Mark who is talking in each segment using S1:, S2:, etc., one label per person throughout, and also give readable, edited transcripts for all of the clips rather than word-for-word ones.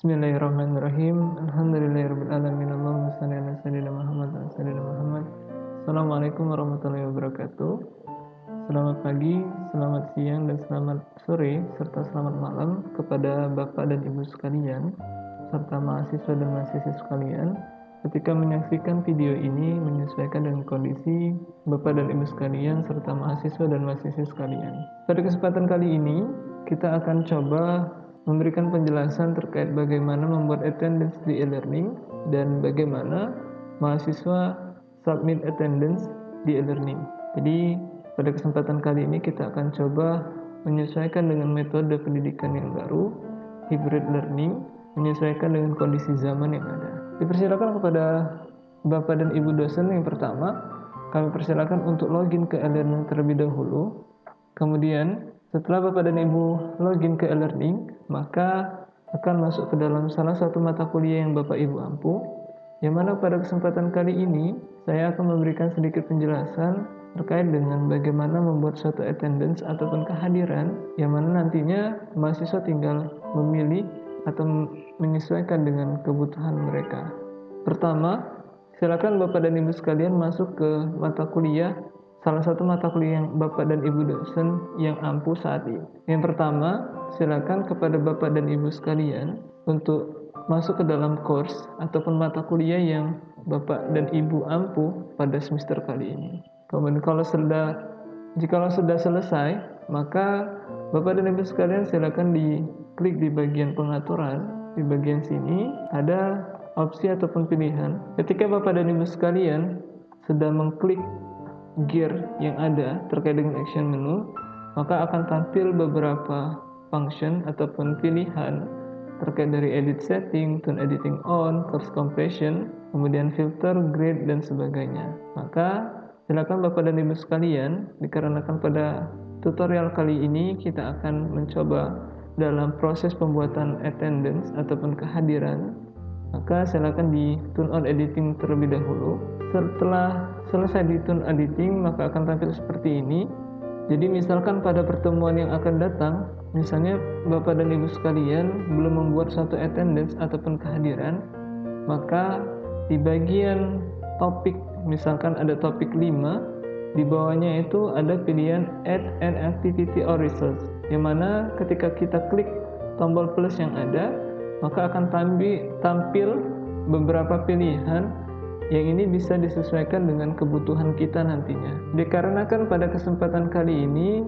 S1: Bismillahirrahmanirrahim. Alhamdulillahirabbil alamin. Allahumma shalli ala sayyidina Muhammad wa sayyidina Muhammad. Assalamualaikum warahmatullahi wabarakatuh. Selamat pagi, selamat siang, dan selamat sore, serta selamat malam kepada Bapak dan Ibu sekalian, serta mahasiswa dan mahasiswi sekalian. Ketika menyaksikan video ini menyesuaikan dengan kondisi Bapak dan Ibu sekalian, serta mahasiswa dan mahasiswi sekalian. Pada kesempatan kali ini, kita akan coba memberikan penjelasan terkait bagaimana membuat attendance di e-learning dan bagaimana mahasiswa submit attendance di e-learning. Jadi pada kesempatan kali ini kita akan coba menyesuaikan dengan metode pendidikan yang baru, hybrid learning, menyesuaikan dengan kondisi zaman yang ada. Dipersilakan kepada Bapak dan Ibu dosen yang pertama, kami persilakan untuk login ke e-learning terlebih dahulu. Kemudian setelah Bapak dan Ibu login ke e-learning, maka akan masuk ke dalam salah satu mata kuliah yang Bapak Ibu ampu, yang mana pada kesempatan kali ini saya akan memberikan sedikit penjelasan terkait dengan bagaimana membuat suatu attendance ataupun kehadiran, yang mana nantinya mahasiswa tinggal memilih atau menyesuaikan dengan kebutuhan mereka. Pertama, silakan Bapak dan Ibu sekalian masuk ke mata kuliah, salah satu mata kuliah yang Bapak dan Ibu dosen yang ampu saat ini. Yang pertama, silakan kepada Bapak dan Ibu sekalian untuk masuk ke dalam course ataupun mata kuliah yang Bapak dan Ibu ampu pada semester kali ini. Kemudian jikalau sudah selesai, maka Bapak dan Ibu sekalian silakan diklik di bagian pengaturan. Di bagian sini ada opsi ataupun pilihan. Ketika Bapak dan Ibu sekalian sudah mengklik gear yang ada terkait dengan action menu, maka akan tampil beberapa function ataupun pilihan terkait dari edit setting, tune editing on, course completion, kemudian filter, grade, dan sebagainya. Maka silakan Bapak dan Ibu sekalian, dikarenakan pada tutorial kali ini kita akan mencoba dalam proses pembuatan attendance ataupun kehadiran, maka silakan di tune on editing terlebih dahulu. Setelah selesai di tune editing, maka akan tampil seperti ini. Jadi misalkan pada pertemuan yang akan datang, misalnya Bapak dan Ibu sekalian belum membuat suatu attendance ataupun kehadiran, maka di bagian topik, misalkan ada topik 5, di bawahnya itu ada pilihan add an activity or resource, yang mana ketika kita klik tombol plus yang ada, maka akan tampil beberapa pilihan yang ini bisa disesuaikan dengan kebutuhan kita nantinya. Dikarenakan pada kesempatan kali ini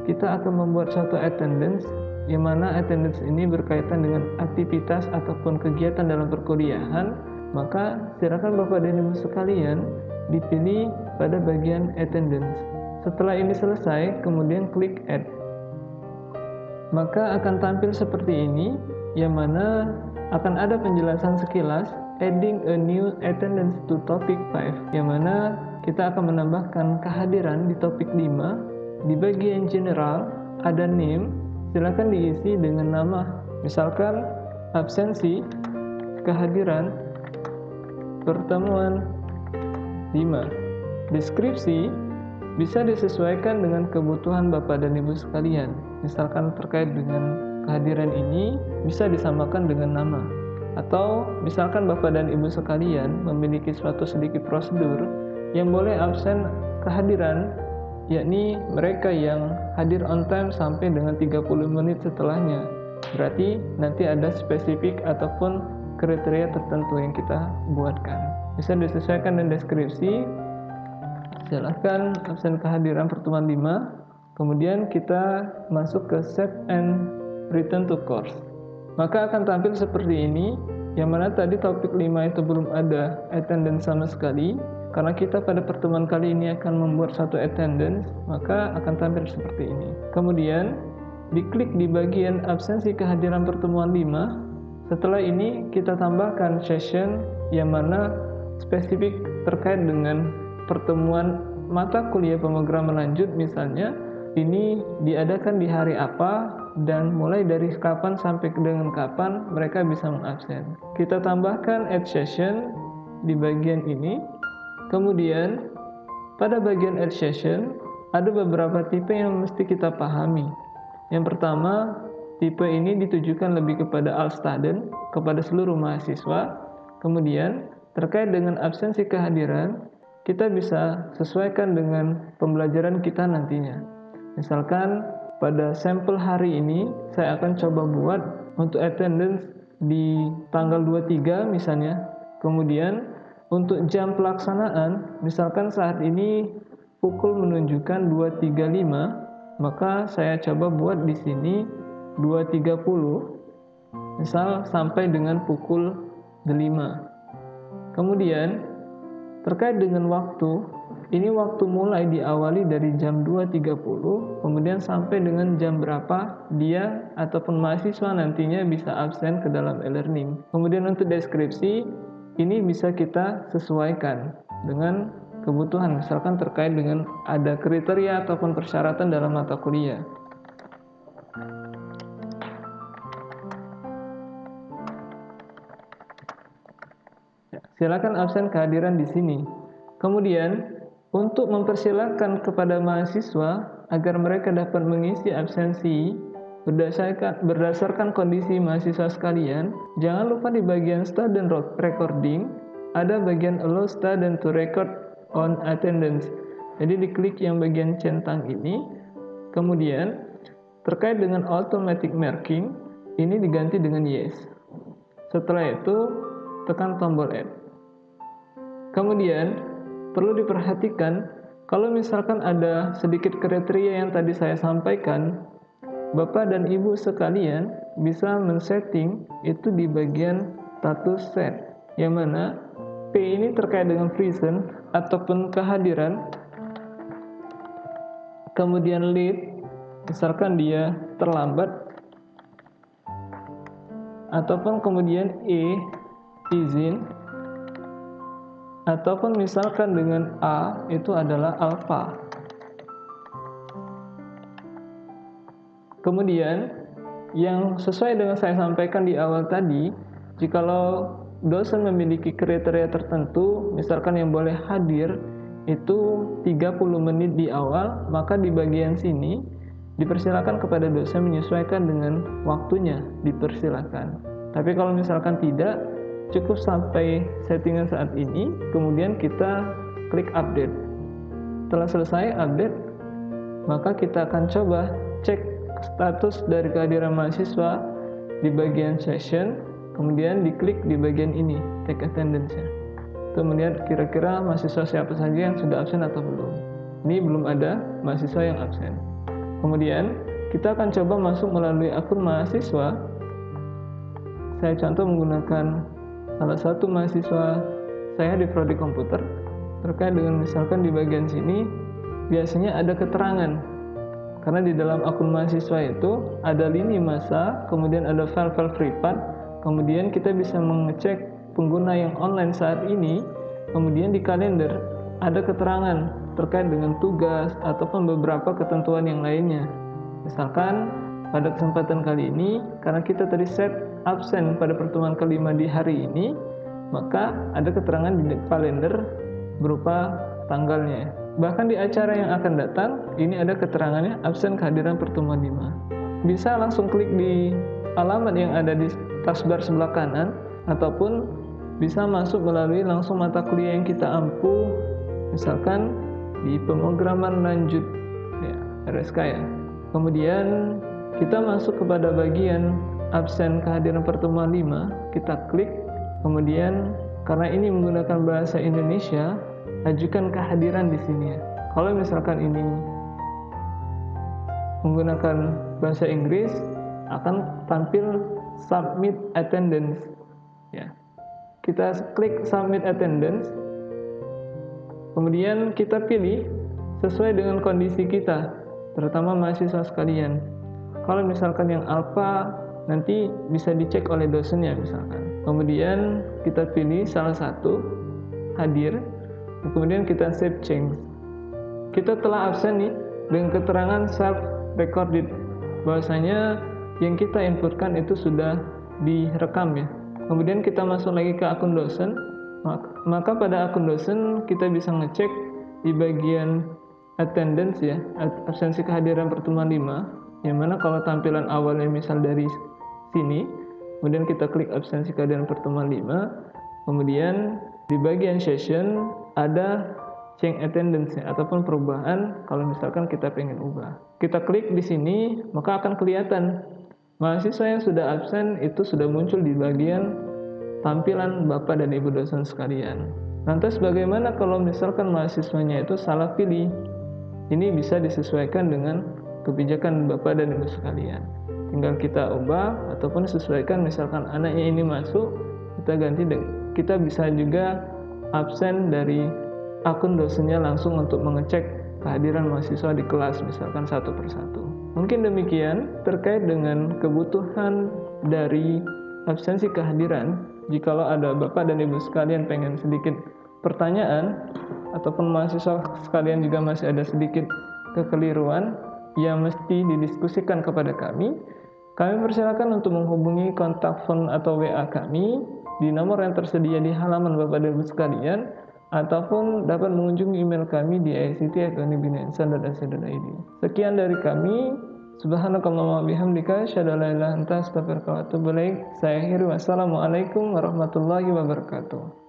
S1: kita akan membuat suatu attendance, yang mana attendance ini berkaitan dengan aktivitas ataupun kegiatan dalam perkuliahan, maka silakan Bapak dan Ibu sekalian dipilih pada bagian attendance. Setelah ini selesai, kemudian klik add. Maka akan tampil seperti ini, yang mana akan ada penjelasan sekilas adding a new attendance to topic 5, yang mana kita akan menambahkan kehadiran di topik 5. Di bagian general ada name, silakan diisi dengan nama, misalkan absensi, kehadiran, pertemuan 5. Deskripsi bisa disesuaikan dengan kebutuhan Bapak dan Ibu sekalian, misalkan terkait dengan kehadiran ini bisa disamakan dengan nama. Atau misalkan Bapak dan Ibu sekalian memiliki suatu sedikit prosedur yang boleh absen kehadiran, yakni mereka yang hadir on time sampai dengan 30 menit setelahnya. Berarti nanti ada spesifik ataupun kriteria tertentu yang kita buatkan. Bisa disesuaikan dengan deskripsi. Silahkan absen kehadiran pertemuan 5. Kemudian kita masuk ke save and return to course. Maka akan tampil seperti ini, yang mana tadi topik 5 itu belum ada attendance sama sekali. Karena kita pada pertemuan kali ini akan membuat satu attendance, maka akan tampil seperti ini. Kemudian diklik di bagian absensi kehadiran pertemuan 5. Setelah ini kita tambahkan session, yang mana spesifik terkait dengan pertemuan mata kuliah pemrograman lanjut, misalnya ini diadakan di hari apa dan mulai dari kapan sampai dengan kapan mereka bisa mengabsen. Kita tambahkan add session di bagian ini. Kemudian pada bagian add session ada beberapa tipe yang mesti kita pahami. Yang pertama, tipe ini ditujukan lebih kepada all student, kepada seluruh mahasiswa. Kemudian terkait dengan absensi kehadiran, kita bisa sesuaikan dengan pembelajaran kita nantinya. Misalkan pada sampel hari ini saya akan coba buat untuk attendance di tanggal 23 misalnya. Kemudian untuk jam pelaksanaan, misalkan saat ini pukul menunjukkan 2.35, maka saya coba buat di sini 2.30, misal sampai dengan pukul 5. Kemudian terkait dengan waktu, ini waktu mulai diawali dari jam 2.30, kemudian sampai dengan jam berapa dia ataupun mahasiswa nantinya bisa absen ke dalam e-learning. Kemudian untuk deskripsi, ini bisa kita sesuaikan dengan kebutuhan, misalkan terkait dengan ada kriteria ataupun persyaratan dalam mata kuliah. Silakan absen kehadiran di sini. Kemudian, untuk mempersilahkan kepada mahasiswa agar mereka dapat mengisi absensi berdasarkan kondisi mahasiswa sekalian, jangan lupa di bagian student recording ada bagian allow student to record on attendance. Jadi diklik yang bagian centang ini. Kemudian terkait dengan automatic marking, ini diganti dengan yes. Setelah itu tekan tombol add. Kemudian perlu diperhatikan kalau misalkan ada sedikit kriteria yang tadi saya sampaikan, Bapak dan Ibu sekalian bisa men-setting itu di bagian status set, yang mana P ini terkait dengan present ataupun kehadiran, kemudian late, misalkan dia terlambat, ataupun kemudian E, izin, ataupun misalkan dengan A itu adalah alpha. Kemudian yang sesuai dengan saya sampaikan di awal tadi, jikalau dosen memiliki kriteria tertentu, misalkan yang boleh hadir itu 30 menit di awal, maka di bagian sini dipersilakan kepada dosen menyesuaikan dengan waktunya, dipersilakan. Tapi kalau misalkan tidak, cukup sampai settingan saat ini, kemudian kita klik update. Setelah selesai update, maka kita akan coba cek status dari kehadiran mahasiswa di bagian session, kemudian diklik di bagian ini, take attendance-nya. Kemudian kira-kira mahasiswa siapa saja yang sudah absen atau belum. Ini belum ada mahasiswa yang absen. Kemudian kita akan coba masuk melalui akun mahasiswa. Saya contoh menggunakan salah satu mahasiswa saya di prodi komputer. Terkait dengan misalkan di bagian sini biasanya ada keterangan, karena di dalam akun mahasiswa itu ada lini masa, kemudian ada file-file privat, kemudian kita bisa mengecek pengguna yang online saat ini, kemudian di kalender ada keterangan terkait dengan tugas ataupun beberapa ketentuan yang lainnya. Misalkan pada kesempatan kali ini, karena kita tadi set absen pada pertemuan kelima di hari ini, maka ada keterangan di kalender berupa tanggalnya. Bahkan di acara yang akan datang, ini ada keterangannya absen kehadiran pertemuan 5. Bisa langsung klik di alamat yang ada di taskbar sebelah kanan, ataupun bisa masuk melalui langsung mata kuliah yang kita ampu, misalkan di pemrograman lanjut ya, RSK ya. Kemudian kita masuk kepada bagian absen kehadiran pertemuan 5, kita klik. Kemudian karena ini menggunakan bahasa Indonesia, ajukan kehadiran di sini ya. Kalau misalkan ini menggunakan bahasa Inggris, akan tampil submit attendance ya. Kita klik submit attendance. Kemudian kita pilih sesuai dengan kondisi kita, terutama mahasiswa sekalian. Kalau misalkan yang alpha, nanti bisa dicek oleh dosennya misalkan. Kemudian kita pilih salah satu, hadir. Kemudian kita save change. Kita telah absen nih dengan keterangan self recorded, bahwasanya yang kita inputkan itu sudah direkam ya. Kemudian kita masuk lagi ke akun dosen. Maka pada akun dosen kita bisa ngecek di bagian attendance ya, absensi kehadiran pertemuan 5. Yang mana kalau tampilan awalnya misal dari sini, kemudian kita klik absensi kehadiran pertemuan 5, kemudian di bagian session ada change attendance ataupun perubahan kalau misalkan kita pengen ubah. Kita klik di sini, maka akan kelihatan mahasiswa yang sudah absen itu sudah muncul di bagian tampilan Bapak dan Ibu dosen sekalian. Lantas bagaimana kalau misalkan mahasiswanya itu salah pilih? Ini bisa disesuaikan dengan kebijakan Bapak dan Ibu sekalian. Tinggal kita ubah ataupun sesuaikan, misalkan anaknya ini masuk, kita ganti, kita bisa juga absen dari akun dosennya langsung untuk mengecek kehadiran mahasiswa di kelas, misalkan satu persatu. Mungkin demikian terkait dengan kebutuhan dari absensi kehadiran. Jikalau ada Bapak dan Ibu sekalian pengen sedikit pertanyaan, ataupun mahasiswa sekalian juga masih ada sedikit kekeliruan yang mesti didiskusikan kepada kami persilakan untuk menghubungi kontak phone atau WA kami di nomor yang tersedia di halaman Bapak dan Ibu sekalian, ataupun dapat mengunjungi email kami di ict@unibinensan.ac.id. Sekian dari kami. Subhanakallahumma bihamdika asyhadu an la ilaha illa anta astaghfiruka wa atubu ilaik. Saya akhiri, wassalamualaikum warahmatullahi wabarakatuh.